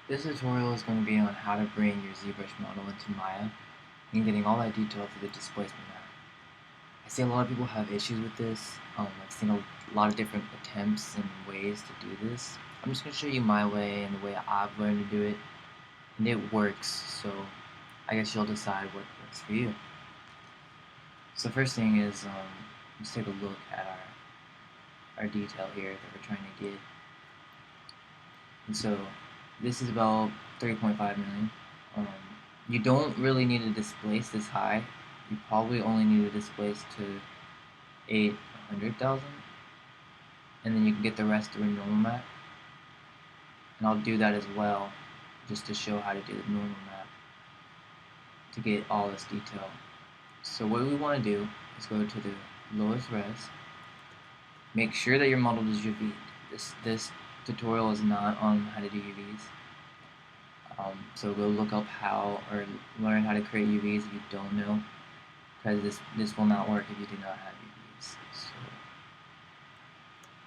This tutorial is going to be on how to bring your ZBrush model into Maya and getting all that detail through the displacement map. I see a lot of people have issues with this. I've seen a lot of different attempts and ways to do this. I'm just going to show you my way and the way I've learned to do it, and it works, so I guess you'll decide what works for you. So the first thing is, let's take a look at our detail here that we're trying to get. And so this is about 3.5 million. Um, you don't really need to displace this high. You probably only need to displace to 800,000, and then you can get the rest through a normal map. And I'll do that as well, just to show how to do the normal map to get all this detail. So what we want to do is go to the lowest res. Make sure that your model is UV. This tutorial is not on how to do UVs. So go look up how, or learn how to create UVs if you don't know, because this will not work if you do not have UVs.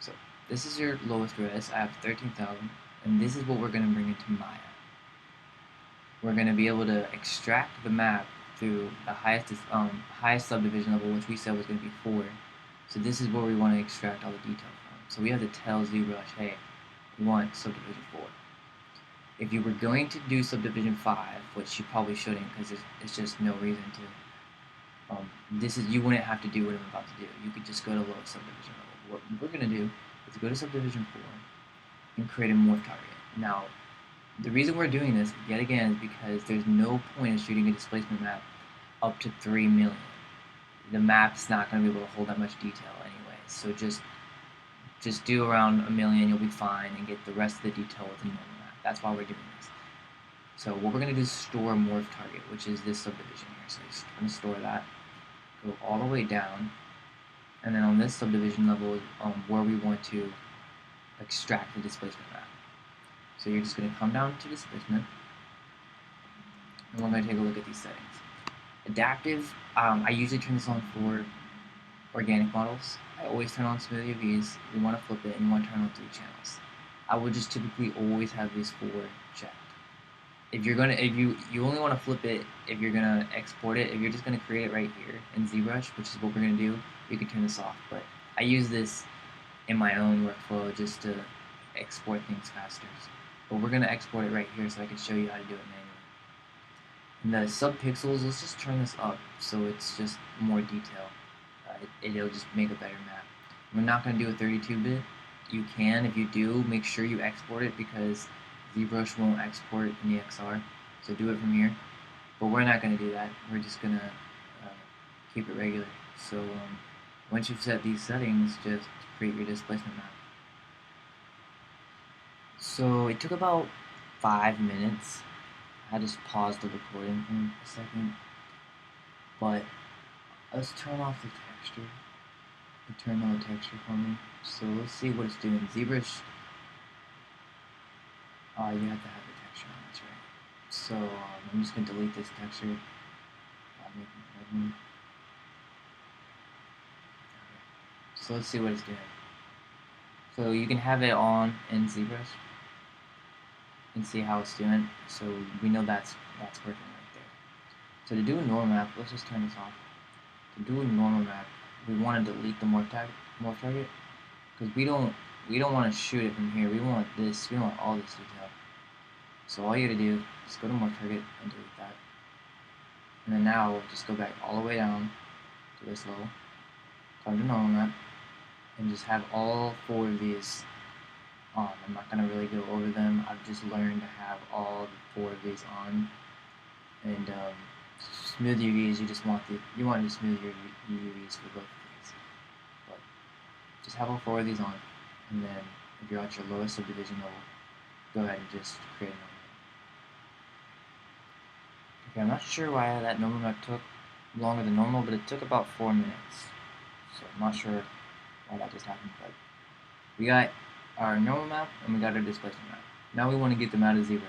So this is your lowest res. I have 13,000, and this is what we're going to bring into Maya. We're going to be able to extract the map through the highest subdivision level, which we said was going to be 4. So this is where we want to extract all the detail from. So we have to tell ZBrush, hey, we want subdivision 4. If you were going to do subdivision 5, which you probably shouldn't, because it's just no reason to, you wouldn't have to do what I'm about to do. You could just go to lowest subdivision level. What we're going to do is go to subdivision 4 and create a morph target. Now, the reason we're doing this, yet again, is because there's no point in shooting a displacement map up to 3 million. The map's not going to be able to hold that much detail anyway, so just do around 1 million, you'll be fine, and get the rest of the detail with a normal map. That's why we're doing this. So what we're going to do is store a morph target, which is this subdivision here. So just going to store that, go all the way down, and then on this subdivision level is where we want to extract the displacement map. So you're just going to come down to displacement, and we're going to take a look at these settings. Adaptive, I usually turn this on for organic models. I always turn on smooth UVs. You want to flip it, and you want to turn on 3 channels. I would just typically always have these 4 checked. If you only want to flip it if you're gonna export it. If you're just gonna create it right here in ZBrush, which is what we're gonna do, you can turn this off. But I use this in my own workflow just to export things faster. But we're gonna export it right here so I can show you how to do it manually. And the subpixels, let's just turn this up so it's just more detail. It'll just make a better map. We're not gonna do a 32-bit. You can, if you do, make sure you export it because ZBrush won't export in the XR, so do it from here. But we're not going to do that. We're just going to keep it regular. So once you've set these settings, just create your displacement map. So it took about 5 minutes. I just paused the recording for a second. But let's turn off the texture. It turned on the texture for me. So let's see what it's doing. ZBrush, you have to have the texture on, that's right. So I'm just going to delete this texture. So let's see what it's doing. So you can have it on in ZBrush and see how it's doing. So we know that's working right there. So to do a normal map, let's just turn this off. To do a normal map, we want to delete the morph target because we don't want to shoot it from here. We want this. We want all this detail. So all you gotta do is go to morph target and delete that. And then now just go back all the way down to this level, come to normal map, and just have all 4 of these on. I'm not gonna really go over them. I've just learned to have all 4 of these on. And smooth UVs, you want to smooth your UVs for both of these. But just have all 4 of these on, and then if you're at your lowest subdivision level, go ahead and just create another. Okay, I'm not sure why that normal map took longer than normal, but it took about 4 minutes. So I'm not sure why that just happened, but we got our normal map and we got our displacement map. Now we want to get them out of ZBrush.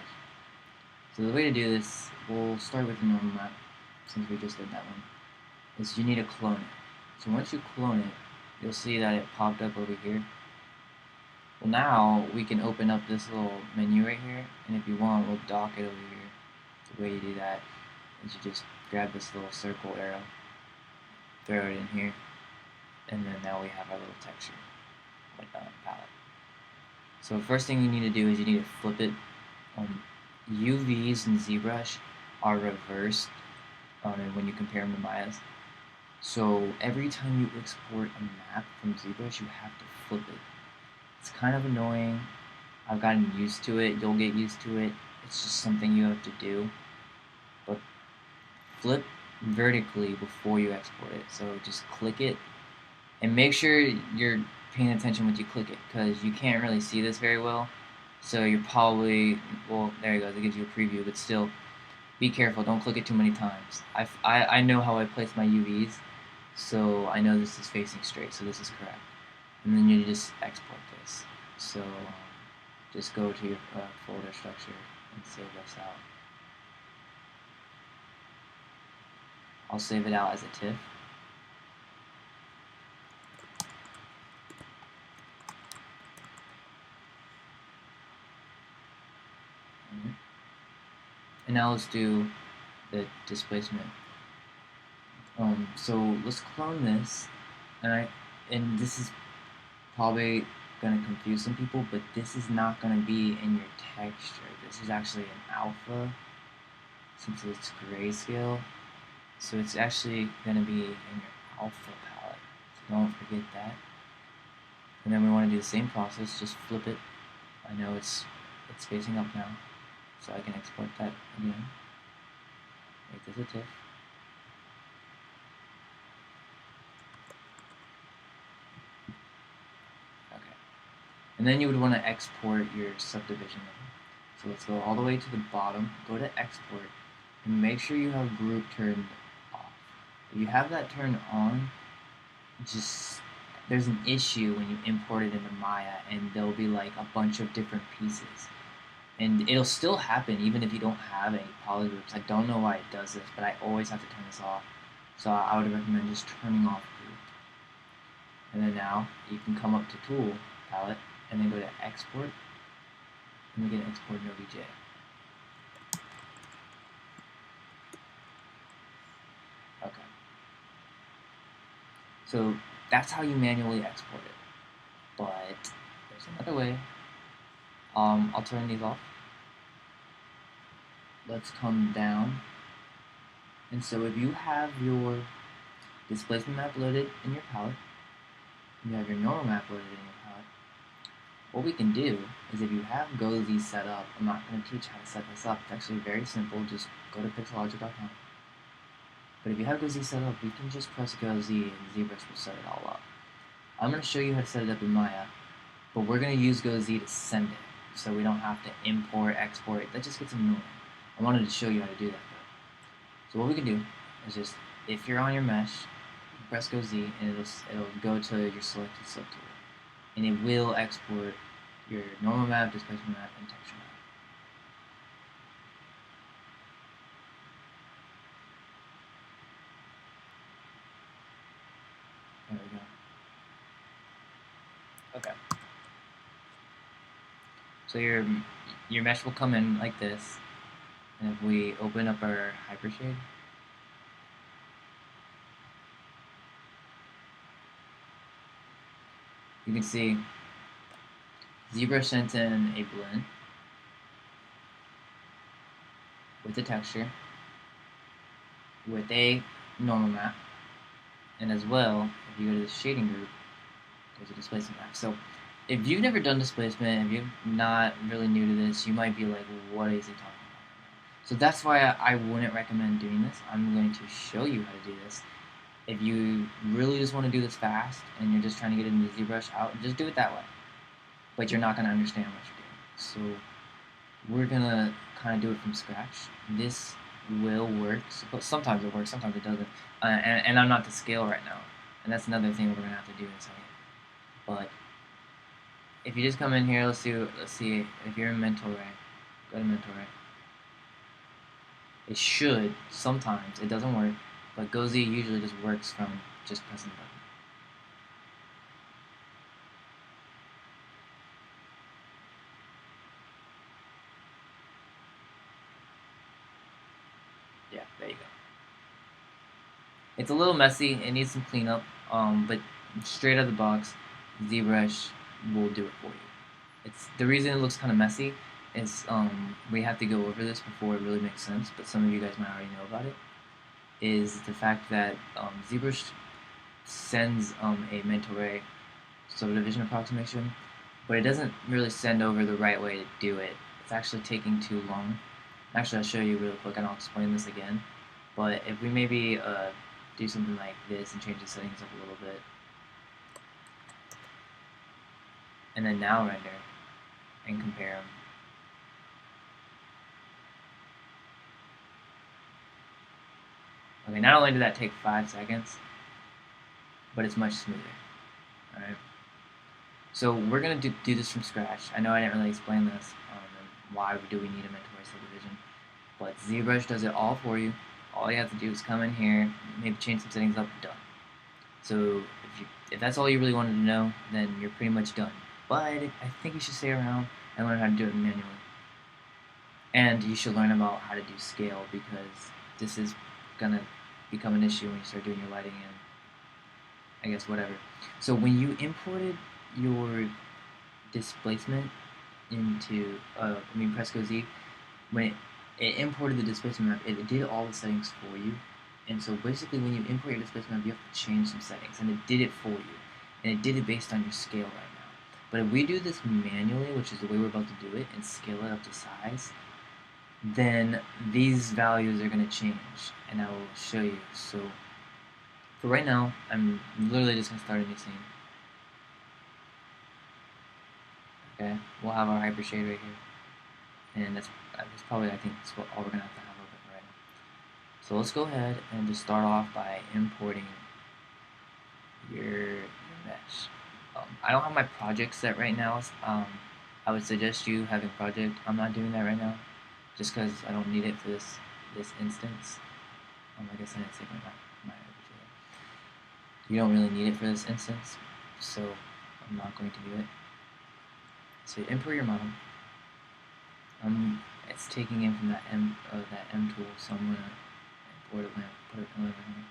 So the way to do this, we'll start with the normal map, since we just did that one, is you need to clone it. So once you clone it, you'll see that it popped up over here. Well, now we can open up this little menu right here, and if you want, we'll dock it over here. The way you do that is you just grab this little circle arrow, throw it in here, and then now we have our little texture palette. So the first thing you need to do is you need to flip it. UVs and ZBrush are reversed when you compare them to Maya's. So every time you export a map from ZBrush, you have to flip it. It's kind of annoying. I've gotten used to it. You'll get used to it. It's just something you have to do. But flip vertically before you export it. So just click it and make sure you're paying attention when you click it, because you can't really see this very well. So you're probably, well, there you go, it gives you a preview, but still, be careful, don't click it too many times. I know how I place my UVs, so I know this is facing straight, so this is correct. And then you just export this. So just go to your folder structure and save this out. I'll save it out as a TIFF. And now let's do the displacement. So let's clone this, and this is probably going to confuse some people, but this is not going to be in your texture. This is actually an alpha, since it's grayscale. So it's actually going to be in your alpha palette. So don't forget that. And then we want to do the same process, just flip it. I know it's facing up now, so I can export that again. Make this a TIFF. Okay. And then you would want to export your subdivision level. So let's go all the way to the bottom, go to export, and make sure you have group turned off. If you have that turned on, there's an issue when you import it into Maya, and there'll be like a bunch of different pieces. And it'll still happen even if you don't have any poly groups. I don't know why it does this, but I always have to turn this off. So I would recommend just turning off group. And then now you can come up to Tool Palette and then go to Export, and we can export an OBJ. Okay. So that's how you manually export it. But there's another way. I'll turn these off. Let's come down. And so if you have your displacement map loaded in your palette, you have your normal map loaded in your palette, what we can do is, if you have GoZ set up, I'm not going to teach how to set this up. It's actually very simple. Just go to pixelogic.com. But if you have GoZ set up, we can just press GoZ and ZBrush will set it all up. I'm going to show you how to set it up in Maya, but we're going to use GoZ to send it, so we don't have to import, export. That just gets annoying. I wanted to show you how to do that though. So what we can do is just, if you're on your mesh, press GoZ and it'll go to your selected subtool, and it will export your normal map, displacement map, and texture map. There we go. Okay. So your mesh will come in like this, and if we open up our hypershade, you can see ZBrush sent in a blend with a texture, with a normal map, and as well, if you go to the shading group, there's a displacement map. So if you've never done displacement, if you're not really new to this, you might be like, what is he talking about? So that's why I wouldn't recommend doing this. I'm going to show you how to do this. If you really just want to do this fast and you're just trying to get into ZBrush out, just do it that way. But you're not going to understand what you're doing. So we're going to kind of do it from scratch. This will work, but sometimes it works, sometimes it doesn't. And I'm not to scale right now. And that's another thing we're going to have to do in a second. But if you just come in here, let's see if you're in Mental Ray, go to Mental Ray. It should, sometimes, it doesn't work, but GoZ usually just works from just pressing the button. There you go. It's a little messy. It needs some cleanup. But straight out of the box, ZBrush will do it for you. It's the reason it looks kind of messy is we have to go over this before it really makes sense. But some of you guys might already know about it. Is the fact that ZBrush sends a mental ray subdivision approximation, but it doesn't really send over the right way to do it. It's actually taking too long. Actually, I'll show you real quick and I'll explain this again. But if we maybe do something like this and change the settings up a little bit, and then now render and compare them. Okay, not only did that take 5 seconds, but it's much smoother. Alright. So we're going to do this from scratch. I know I didn't really explain this, and why do we need a mental ray subdivision, but ZBrush does it all for you. All you have to do is come in here, maybe change some settings up, done. So if that's all you really wanted to know, then you're pretty much done. But I think you should stay around and learn how to do it manually. And you should learn about how to do scale, because this is going to become an issue when you start doing your lighting and I guess whatever. So when you imported your displacement into, press go Z, when it imported the displacement map, it did all the settings for you. And so basically when you import your displacement map, you have to change some settings, and it did it for you. And it did it based on your scale right now. But if we do this manually, which is the way we're about to do it, and scale it up to size, then these values are going to change, and I will show you. So for right now, I'm literally just going to start a new scene. Okay, we'll have our hyper shade right here, and that's probably, I think, that's all we're going to have open right now. So let's go ahead and just start off by importing your mesh. I don't have my project set right now. I would suggest you having project. I'm not doing that right now, just because I don't need it for this instance. I guess I didn't say my you don't really need it for this instance, so I'm not going to do it. So you import your model. It's taking in from that M tool, so I'm gonna import a lamp, put it in over here.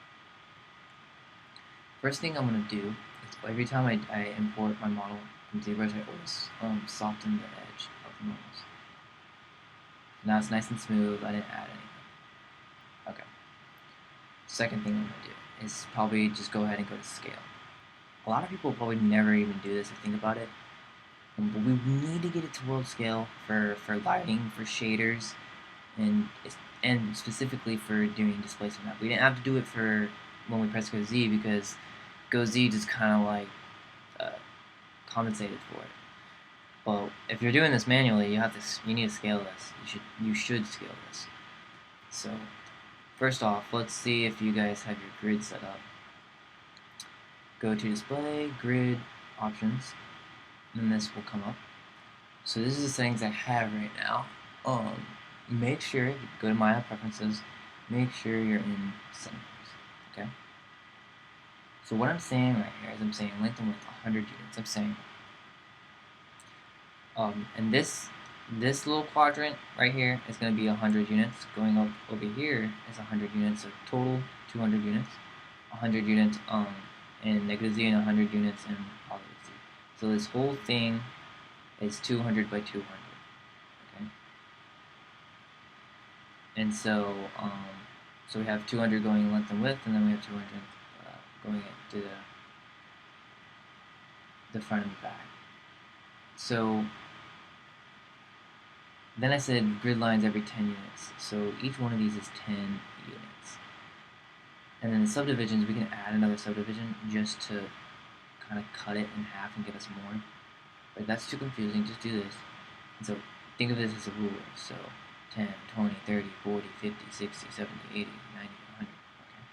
First thing I'm gonna do is every time I import my model from ZBrush, I always soften the edge of the models. Now it's nice and smooth. I didn't add anything. Okay. Second thing I'm gonna do is probably just go ahead and go to scale. A lot of people probably never even do this if you think about it. But we need to get it to world scale for lighting, for shaders, and specifically for doing displacement map. We didn't have to do it for when we press Go Z, because Go Z just kind of like compensated for it. But if you're doing this manually, you need to scale this. You should scale this. So first off, let's see if you guys have your grid set up. Go to display, grid, options, and this will come up. So this is the settings I have right now. Make sure, go to Maya preferences, make sure you're in settings, okay? So what I'm saying right here is I'm saying length and width 100 units. I'm saying, and this little quadrant right here is going to be 100 units. Going up over here is 100 units, so total 200 units, 100 units in negative Z and 100 units in positive Z. So this whole thing is 200 by 200. Okay. And so so we have 200 going length and width, and then we have 200 going into the front and the back. So then I said grid lines every 10 units. So each one of these is 10 units. And then the subdivisions, we can add another subdivision just to kind of cut it in half and give us more. But if that's too confusing, just do this. And so think of this as a ruler. So 10, 20, 30, 40, 50, 60, 70, 80, 90, 100. Okay.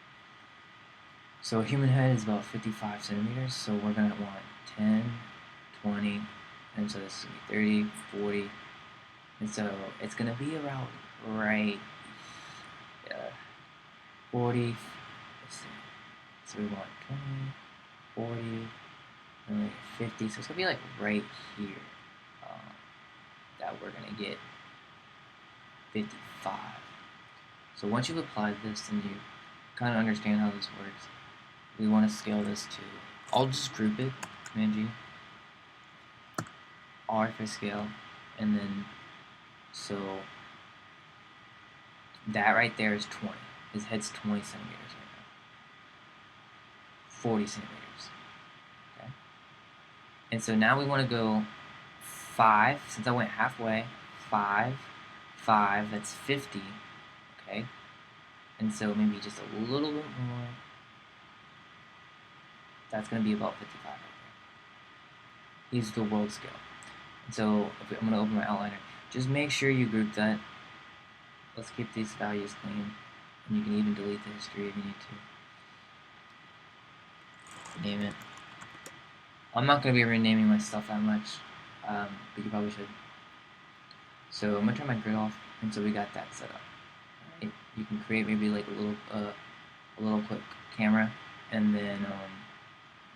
So a human head is about 55 centimeters. So we're going to want 10, 20, and so this is going to be 30, 40. And so it's going to be around right 40. Let's see. So we want 20, 40, and like 50. So it's going to be like right here that we're going to get 55. So once you've applied this and you kind of understand how this works, we want to scale this to, I'll just group it, Command G, R for scale, and then, so that right there is 20. His head's 20 centimeters right now. 40 centimeters. Okay. And so now we want to go 5, since I went halfway, 5, 5, that's 50. Okay. And so maybe just a little bit more. That's going to be about 55 right there. Use the world scale. And so I'm going to open my outliner. Just make sure you group that. Let's keep these values clean. And you can even delete the history if you need to. Name it. I'm not going to be renaming my stuff that much, but you probably should. So I'm going to turn my grid off, and so we got that set up. Right? You can create maybe like a little quick camera, and then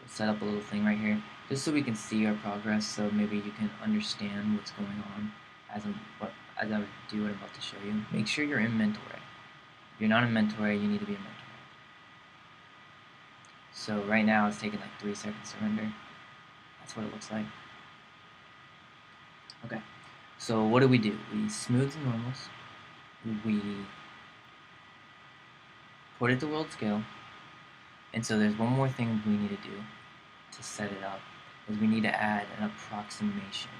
set up a little thing right here, just so we can see our progress, so maybe you can understand what's going on as I do what I'm about to show you. Make sure you're in mental array. If you're not in mental array, you need to be in mental array. So right now it's taking like 3 seconds to render. That's what it looks like. Okay, so what do? We smooth the normals, we put it to world scale, and so there's one more thing we need to do to set it up, is we need to add an approximation.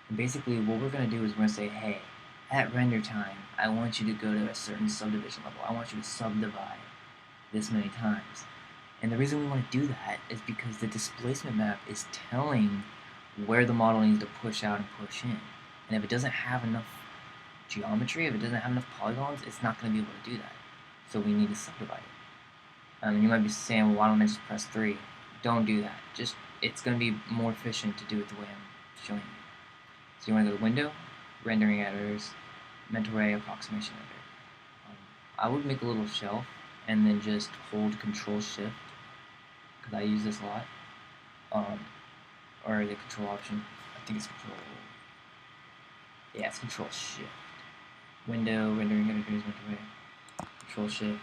And basically what we're going to do is we're going to say, hey, at render time, I want you to go to a certain subdivision level. I want you to subdivide this many times. And the reason we want to do that is because the displacement map is telling where the model needs to push out and push in. And if it doesn't have enough geometry, if it doesn't have enough polygons, it's not going to be able to do that. So we need to subdivide it. And you might be saying, well, why don't I just press 3? Don't do that. Just, it's going to be more efficient to do it the way I'm showing you. So you want to go to Window, Rendering Editors, Mental Array, Approximation Editor. I would make a little shelf and then just hold Control Shift, because I use this a lot. Or the Control option. I think it's Control. Yeah, it's Control Shift. Window, Rendering Editors, Mental Array, Control Shift,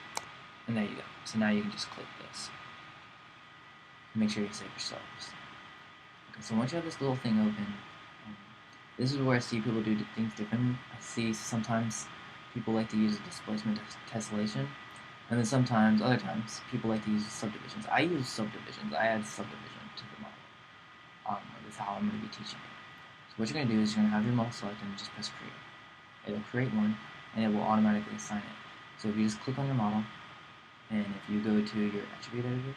and there you go. So now you can just click this. Make sure you save yourselves. Okay, so once you have this little thing open, this is where I see people do things differently. I see sometimes people like to use displacement tessellation, and then sometimes, other times, people like to use subdivisions. I use subdivisions. I add subdivision to the model. That's how I'm going to be teaching it. So what you're going to do is you're going to have your model selected and just press create. It'll create one, and it will automatically assign it. So if you just click on your model, and if you go to your attribute editor,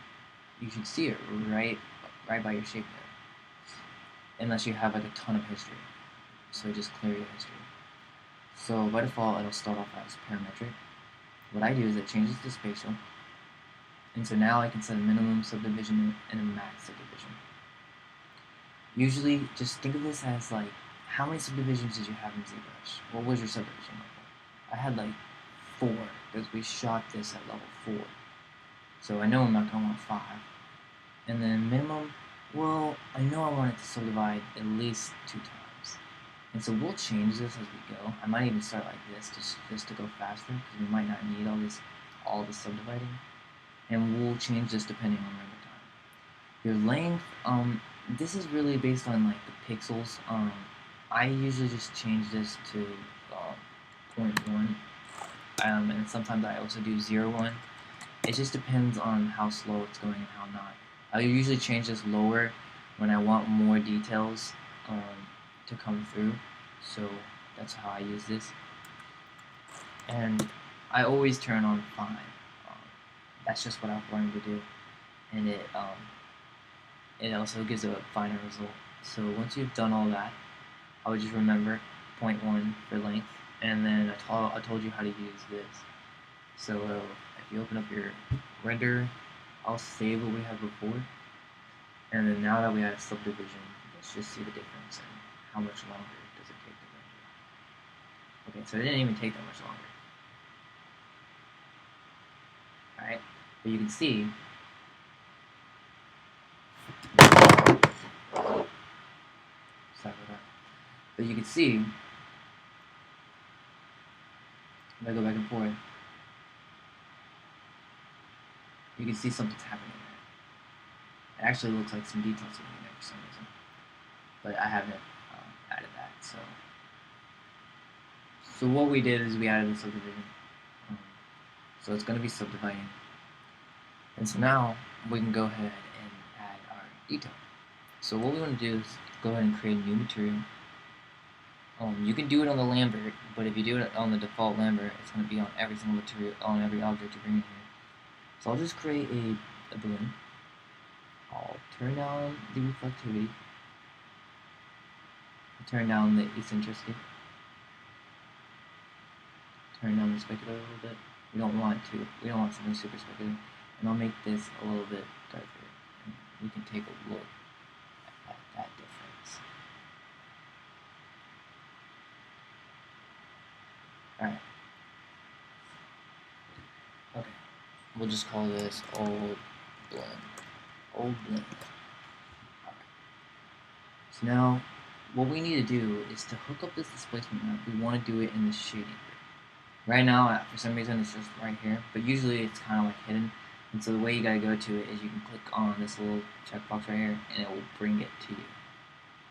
you should see it right by your shape layer, unless you have like a ton of history. So just clear your history. So by default, it'll start off as parametric. What I do is it changes to spatial, and so now I can set a minimum subdivision and a max subdivision. Usually, just think of this as like, how many subdivisions did you have in ZBrush? What was your subdivision level? I had like 4, because we shot this at level 4. So I know I'm not going to want 5. And then minimum, well, I know I want it to subdivide at least 2 times. And so we'll change this as we go. I might even start like this, just to go faster, because we might not need all the subdividing. And we'll change this depending on render time. Your length, this is really based on like the pixels. I usually just change this to 0.1. And sometimes I also do 0.1. It just depends on how slow it's going and how not. I usually change this lower when I want more details to come through. So that's how I use this. And I always turn on fine. That's just what I've learned to do. And it also gives a finer result. So once you've done all that, I would just remember 0.1 for length, and then I told you how to use this. So if you open up your render, I'll save what we had before, and then now that we have subdivision, let's just see the difference and how much longer does it take to render. Okay, so it didn't even take that much longer. Alright, but you can see sorry about that. But you can see, if I go back and forth, you can see something's happening there. It actually looks like some details are in there for some reason, but I haven't added that. So what we did is we added the subdivision. So it's going to be subdividing, and so now we can go ahead and add our detail. So what we want to do is go ahead and create a new material. You can do it on the Lambert, but if you do it on the default Lambert, it's going to be on every single material, on every object you bring in here. So I'll just create a balloon. I'll turn down the reflectivity, turn down the eccentricity, turn down the specular a little bit. We don't want something super specular. And I'll make this a little bit darker. And we can take a look at that difference. Alright. Okay. We'll just call this old blend. Old blend. Alright. So now, what we need to do is to hook up this displacement map, we want to do it in the shading grid. Right now, for some reason, it's just right here, but usually it's kind of like hidden. And so the way you gotta go to it is you can click on this little checkbox right here, and it will bring it to you.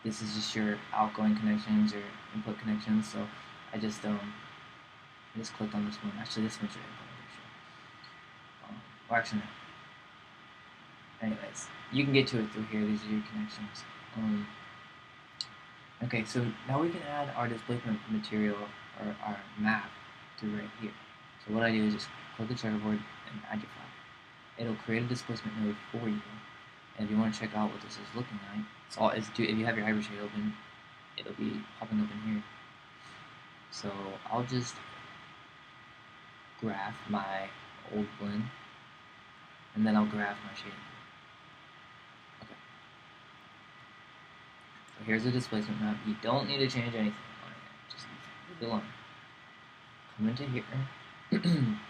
This is just your outgoing connections or input connections. So I just clicked on this one. Actually, this one's your input. Or actually, no. Anyways, you can get to it through here. These are your connections. Okay, so now we can add our displacement material or our map to right here. So what I do is just click the checkerboard and add your file. It'll create a displacement node for you. And if you want to check out what this is looking like, if you have your hybrid shade open, it'll be popping up in here. So I'll just graph my old blend, and then I'll graph my shading. Okay. So here's the displacement map. You don't need to change anything on it. Just leave it alone. Come into here, and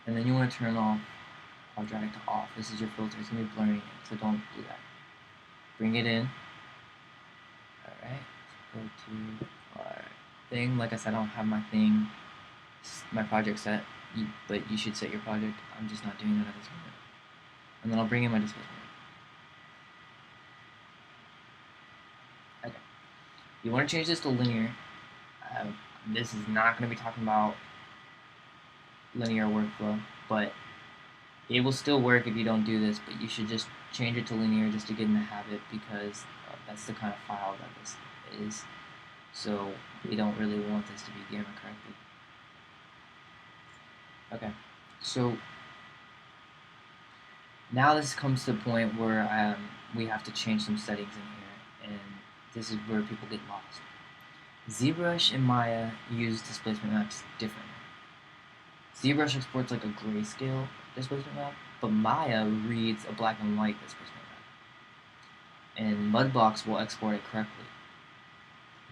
then you want to turn off quadratic to off. This is your filter. It's going to be blurring it, so don't do that. Bring it in. Alright, go to our thing. Like I said, I don't have my project set, but you should set your project. I'm just not doing that at this moment. And then I'll bring in my displacement. Okay. You want to change this to linear. This is not going to be talking about linear workflow, but it will still work if you don't do this, but you should just change it to linear just to get in the habit, because that's the kind of file that this is. So we don't really want this to be gamma corrected. Okay, so now this comes to the point where we have to change some settings in here, and this is where people get lost. ZBrush and Maya use displacement maps differently. ZBrush exports like a grayscale displacement map, but Maya reads a black and white displacement map. And Mudbox will export it correctly.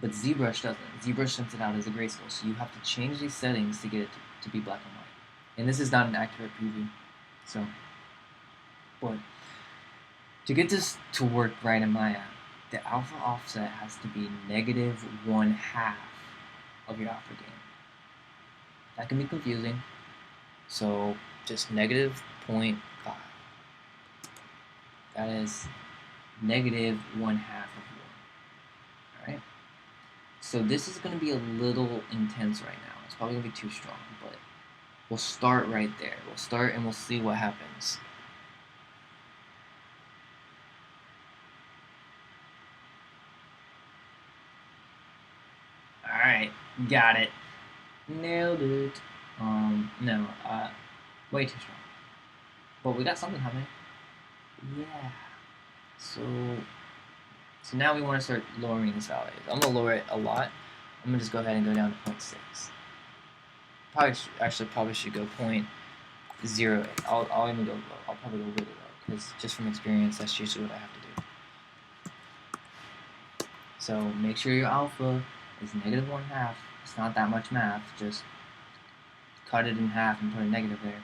But ZBrush doesn't. ZBrush sends it out as a grayscale, so you have to change these settings to get it to be black and white. And this is not an accurate preview. So, but to get this to work right in Maya, the alpha offset has to be -1/2 of your alpha gain. That can be confusing, so just -0.5. That is -1/2 of 1. Alright? So this is going to be a little intense right now. It's probably going to be too strong, but we'll start right there. We'll start and we'll see what happens. Alright, got it. Nailed it. No, way too strong. But we got something happening. Yeah. So now we want to start lowering this value. I'm going to lower it a lot. I'm going to just go ahead and go down to 0.6. Probably should go 0.08. I'll even go low. I'll probably go really low, because just from experience, that's usually what I have to do. So make sure your alpha is -1/2. It's not that much math. Just cut it in half and put a negative there.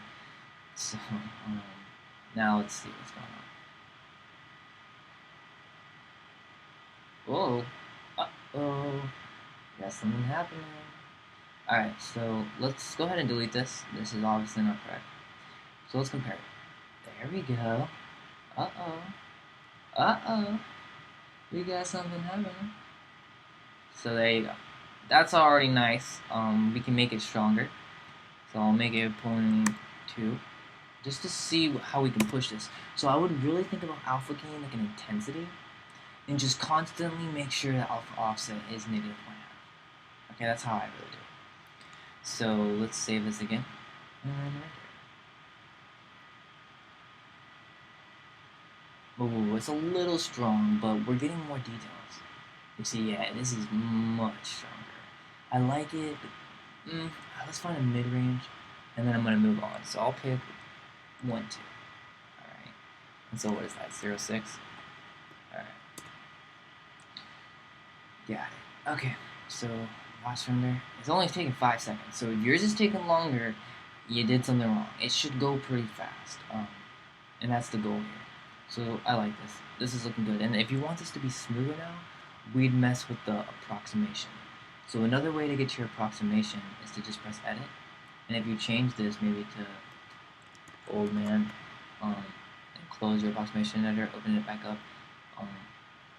So now let's see what's going on. Whoa. Uh-oh. Got something happening. Alright, so let's go ahead and delete this. This is obviously not correct. So let's compare it. There we go. Uh-oh. Uh-oh. We got something happening. So there you go. That's already nice. We can make it stronger. So I'll make it 0.2 just to see how we can push this. So I would really think about alpha gain like an intensity and just constantly make sure that alpha offset is negative 0.5. Okay, that's how I really do it. So let's save this again. And right there. Ooh, it's a little strong, but we're getting more details. You see, yeah, this is much stronger. I like it, but let's find a mid-range, and then I'm going to move on. So I'll pick 1, 2. Alright. And so what is that, 0, 6? Alright. Got it. Okay, so watch render. It's only taking 5 seconds, so if yours is taking longer, you did something wrong. It should go pretty fast, and that's the goal here. So I like this. This is looking good. And if you want this to be smoother now, we'd mess with the approximation. So another way to get to your approximation is to just press edit. And if you change this maybe to old man, and close your approximation editor, open it back up,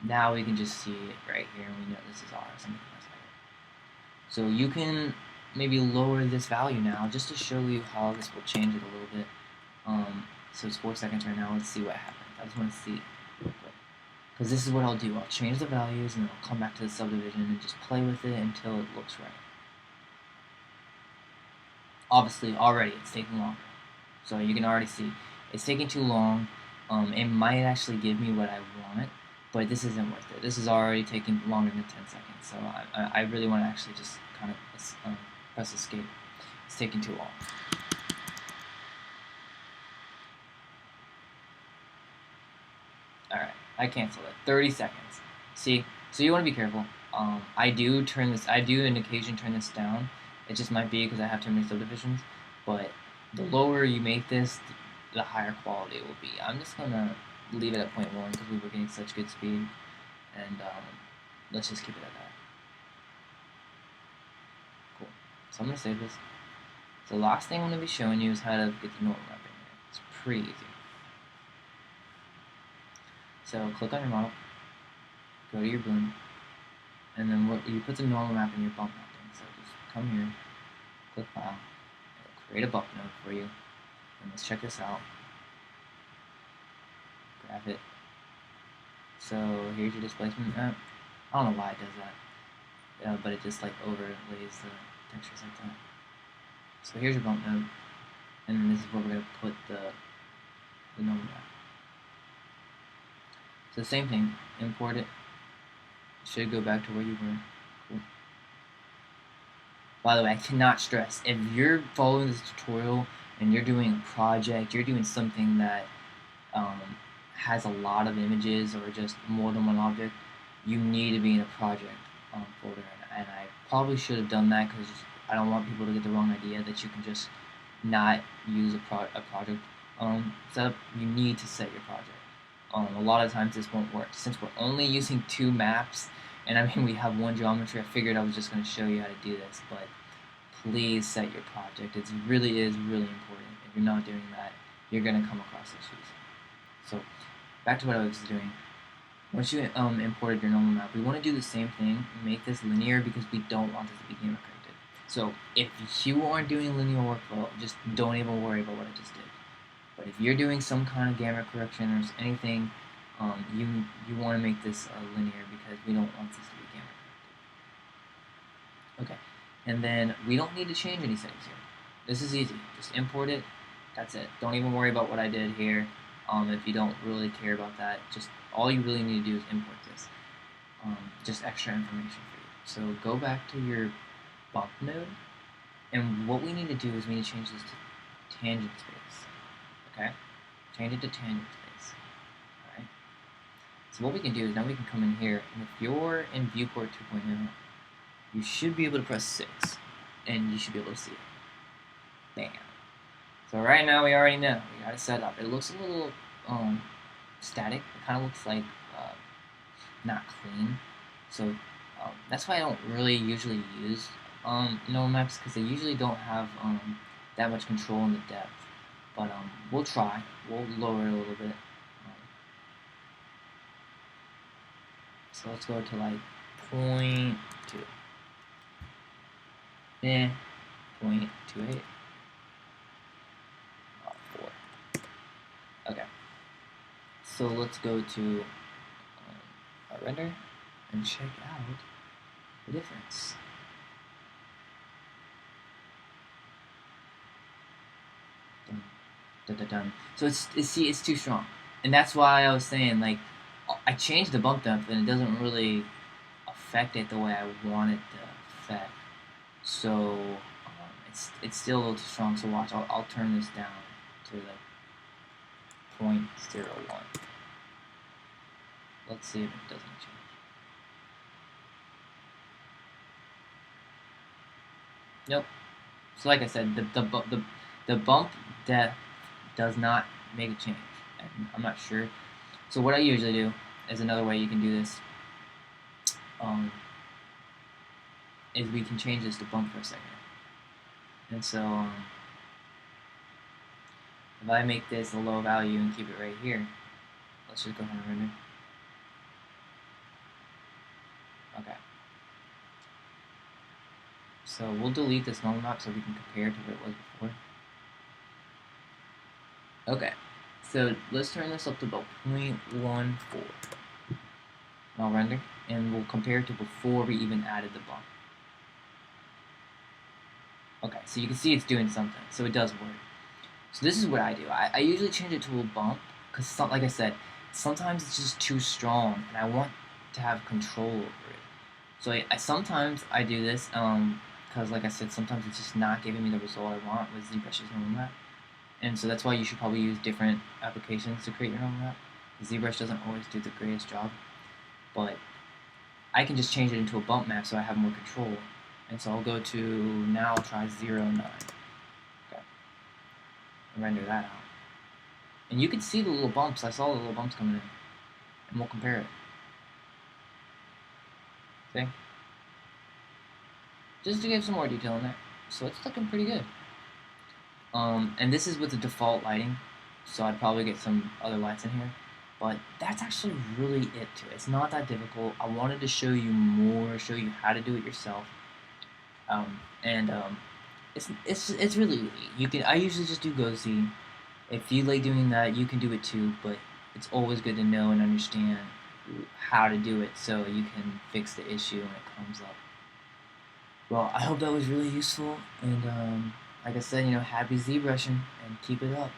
now we can just see it right here and we know this is ours. I'm gonna press edit. So you can maybe lower this value now just to show you how this will change it a little bit. So it's 4 seconds right now. Let's see what happens. I just want to see real quick. Because this is what I'll do. I'll change the values and then I'll come back to the subdivision and just play with it until it looks right. Obviously, already it's taking longer. So you can already see it's taking too long. It might actually give me what I want, but this isn't worth it. This is already taking longer than 10 seconds. So I really want to actually just kind of press escape. It's taking too long. Alright, I cancel it. 30 seconds. See? So you want to be careful. I do on occasion turn this down. It just might be because I have too many subdivisions. But the lower you make this, the higher quality it will be. I'm just going to leave it at 0.1 because we were getting such good speed. And let's just keep it at that. Cool. So I'm going to save this. So the last thing I'm going to be showing you is how to get the normal map in here. It's pretty easy. So click on your model, go to your boom, and then you put the normal map in your bump mapping. So just come here, click file, it'll create a bump node for you, and let's check this out. Grab it. So here's your displacement map. I don't know why it does that, but it just like overlays the textures like that. So here's your bump node, and then this is where we're gonna put the normal map. So the same thing, import it. It should go back to where you were. Cool. By the way, I cannot stress, if you're following this tutorial and you're doing a project, you're doing something that has a lot of images or just more than one object, you need to be in a project folder. And I probably should have done that because I don't want people to get the wrong idea that you can just not use a project setup. You need to set your project. A lot of times this won't work. Since we're only using 2 maps, and I mean we have 1 geometry, I figured I was just going to show you how to do this, but please set your project. It really is really important. If you're not doing that, you're going to come across issues. So back to what I was doing. Once you imported your normal map, we want to do the same thing, make this linear because we don't want this to be gamma corrected. So if you aren't doing linear workflow, just don't even worry about what I just did. But if you're doing some kind of gamma correction or anything, you want to make this linear because we don't want this to be gamma corrected. Okay, and then we don't need to change any settings here. This is easy. Just import it. That's it. Don't even worry about what I did here. If you don't really care about that, just all you really need to do is import this. Just extra information for you. So go back to your bump node, and what we need to do is we need to change this to tangent space. Okay, change it to tangent space. Alright. So what we can do is now we can come in here, and if you're in viewport 2.0, you should be able to press 6, and you should be able to see it. Bam. So right now we already know we got it set up. It looks a little static. It kind of looks like not clean. So that's why I don't really usually use normal maps because they usually don't have that much control in the depth. but we'll try. We'll lower it a little bit. So let's go to like 0.2. Yeah, 0.28. 4. Okay. So let's go to our render and check out the difference. Dun, dun, dun, dun. So it's too strong, and that's why I was saying, like, I changed the bump depth and it doesn't really affect it the way I want it to affect. So it's still a little too strong. So watch, I'll turn this down to like 0.01. Let's see if it doesn't change. Nope. So like I said, the bump depth does not make a change, and I'm not sure. So what I usually do is another way you can do this. Is we can change this to bump for a second, and so if I make this a low value and keep it right here, let's just go ahead and render. Okay. So we'll delete this normal map so we can compare to what it was before. Okay, so let's turn this up to about 0.14. I'll render, and we'll compare it to before we even added the bump. Okay, so you can see it's doing something, so it does work. So this is what I do. I usually change it to a bump, because like I said, sometimes it's just too strong, and I want to have control over it. So sometimes I do this, because like I said, sometimes it's just not giving me the result I want with ZBrush's normal map. And so that's why you should probably use different applications to create your normal map. ZBrush doesn't always do the greatest job, but I can just change it into a bump map so I have more control. And so I'll go to, now I'll try 0.9. Okay. Render that out. And you can see the little bumps. I saw the little bumps coming in. And we'll compare it. See? Just to give some more detail in there. So it's looking pretty good. And this is with the default lighting. So I'd probably get some other lights in here. But that's actually really it to it. It's not that difficult. I wanted to show you more, show you how to do it yourself. It's really easy. You can. I usually just do GoZ. If you like doing that, you can do it too. But it's always good to know and understand how to do it so you can fix the issue when it comes up. Well, I hope that was really useful. And like I said, happy ZBrushing and keep it up.